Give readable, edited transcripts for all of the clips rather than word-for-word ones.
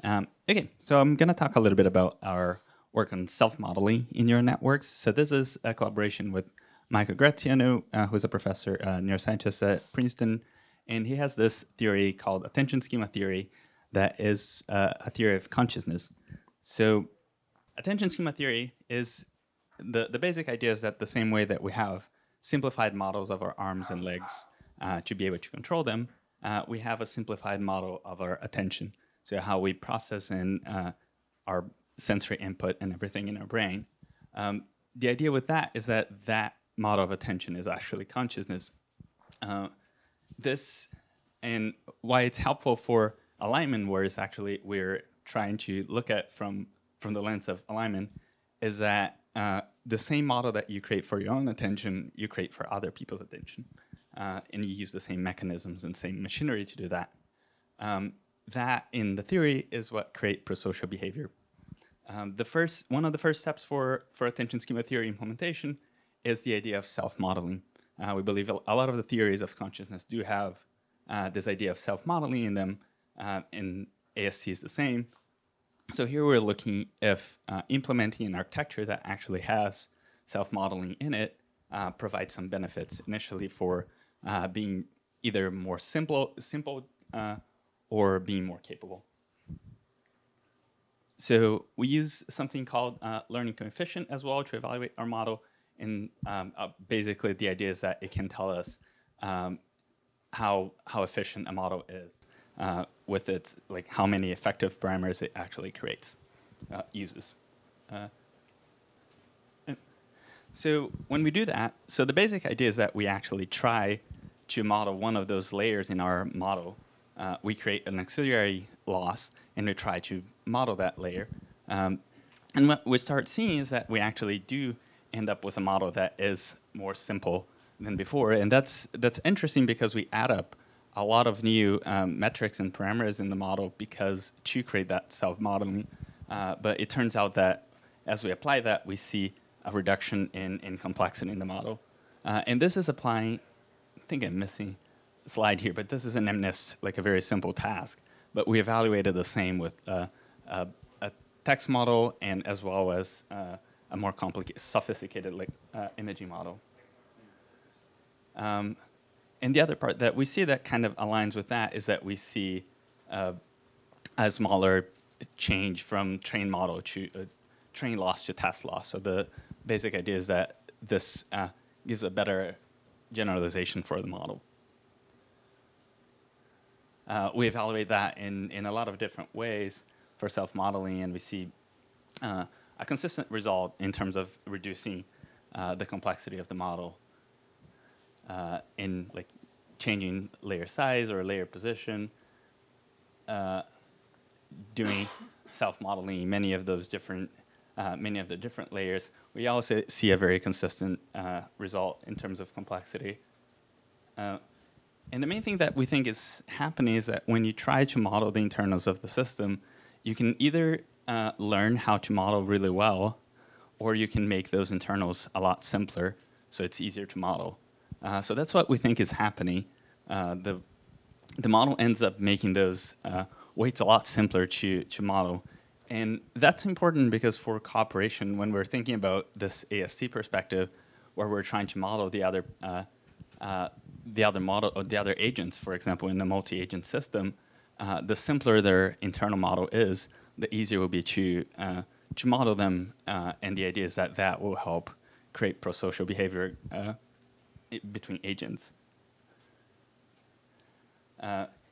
Okay, so I'm going to talk a little bit about our work on self-modeling in neural networks. So this is a collaboration with Michael Graziano, who's a professor, neuroscientist at Princeton, and he has this theory called attention schema theory that is a theory of consciousness. So attention schema theory is the basic idea is that the same way that we have simplified models of our arms and legs to be able to control them, we have a simplified model of our attention. So how we process in our sensory input and everything in our brain. The idea with that is that that model of attention is actually consciousness. This and why it's helpful for alignment, where it's actually we're trying to look at from the lens of alignment, is that the same model that you create for your own attention, you create for other people's attention. And you use the same mechanisms and same machinery to do that. That, in the theory, is what create prosocial behavior. One of the first steps for attention schema theory implementation is the idea of self-modeling. We believe a lot of the theories of consciousness do have this idea of self-modeling in them, and AST is the same. So here we're looking if implementing an architecture that actually has self-modeling in it provides some benefits initially for being either more simple or being more capable. So we use something called learning coefficient as well to evaluate our model. And basically the idea is that it can tell us how efficient a model is with its, like, how many effective parameters it actually creates, uses. So when we do that, so the basic idea is that we actually try to model one of those layers in our model. We create an auxiliary loss, and we try to model that layer. And what we start seeing is that we actually do end up with a model that is more simple than before. And that's interesting because we add up a lot of new metrics and parameters in the model because to create that self-modeling. But it turns out that as we apply that, we see a reduction in complexity in the model. And this is applying, I think I'm missing a slide here, but this is an MNIST, like a very simple task. But we evaluated the same with a text model and as well as a more complicated, sophisticated imaging model. And the other part that we see that kind of aligns with that is that we see a smaller change from train model to train loss to test loss. So the basic idea is that this gives a better generalization for the model. We evaluate that in a lot of different ways for self-modeling, and we see a consistent result in terms of reducing the complexity of the model in like changing layer size or layer position, doing self-modeling many of the different layers. We also see a very consistent result in terms of complexity. And the main thing that we think is happening is that when you try to model the internals of the system, you can either learn how to model really well, or you can make those internals a lot simpler, so it's easier to model. So that's what we think is happening. The model ends up making those weights a lot simpler to model. And that's important because for cooperation, when we're thinking about this AST perspective, where we're trying to model the other model or the other agents, for example, in a multi-agent system, the simpler their internal model is, the easier it will be to model them. And the idea is that that will help create prosocial behavior between agents.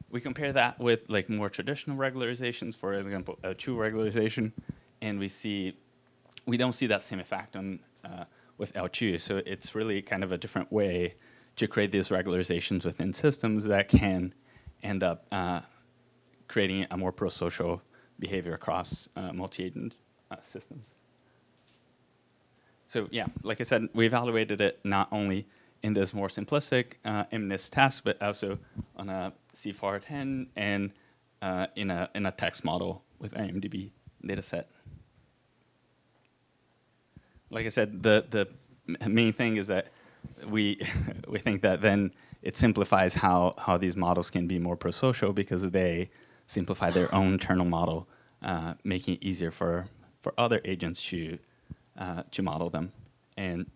We compare that with like more traditional regularizations, for example, L2 regularization, and we don't see that same effect on with L2. So it's really kind of a different way to create these regularizations within systems that can end up creating a more prosocial behavior across multi-agent systems. So yeah, like I said, we evaluated it not only in this more simplistic MNIST task, but also on a CFAR10 and in a text model with IMDb dataset. Like I said, the main thing is that we think that then it simplifies how these models can be more prosocial because they simplify their own internal model making it easier for other agents to model them. And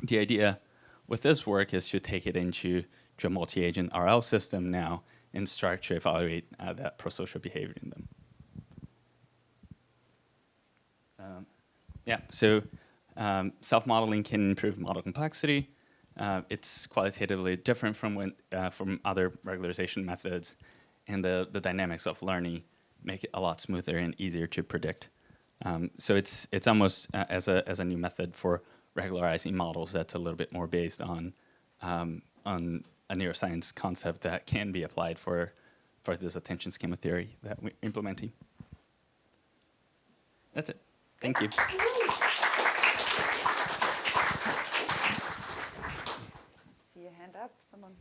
the idea with this work is to take it into a multi-agent RL system now and start to evaluate that prosocial behavior in them. So self-modeling can improve model complexity. It's qualitatively different from other regularization methods, and the dynamics of learning make it a lot smoother and easier to predict. So it's almost as a new method for regularizing models that's a little bit more based on a neuroscience concept that can be applied for this attention schema theory that we're implementing. That's it. Thank you. See your hand up, someone.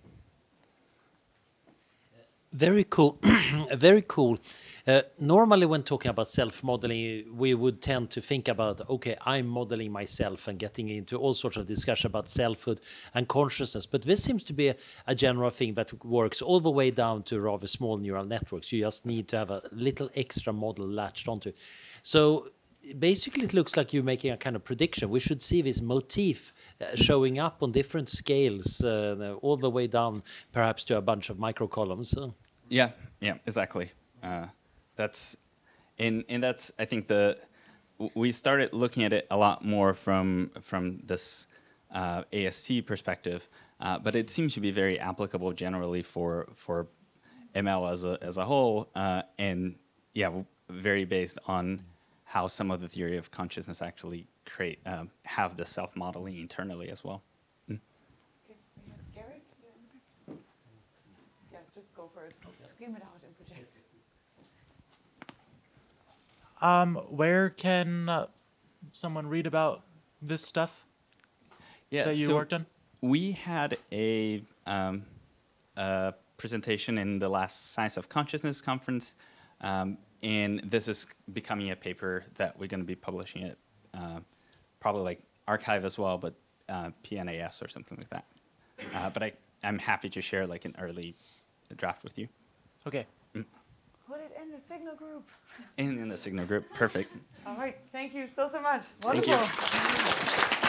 Very cool. Very cool. Normally when talking about self-modeling, we would tend to think about, okay, I'm modeling myself and getting into all sorts of discussion about selfhood and consciousness. But this seems to be a general thing that works all the way down to rather small neural networks. You just need to have a little extra model latched onto. So basically it looks like you're making a kind of prediction. We should see this motif showing up on different scales all the way down perhaps to a bunch of microcolumns. Yeah, exactly. That's I think we started looking at it a lot more from this AST perspective, but it seems to be very applicable generally for ML as a whole, and very based on how some of the theory of consciousness actually have the self-modeling internally as well. Okay, we have Garrett. Yeah, just go for it. Scream it out and project. Where can someone read about this stuff that you worked on? We had a presentation in the last Science of Consciousness conference, and this is becoming a paper that we're going to be publishing it, probably like archive as well, but PNAS or something like that. But I'm happy to share like an early draft with you. Okay. Put it in the Signal group. In the Signal group, perfect. All right, thank you so much. Wonderful. Thank you.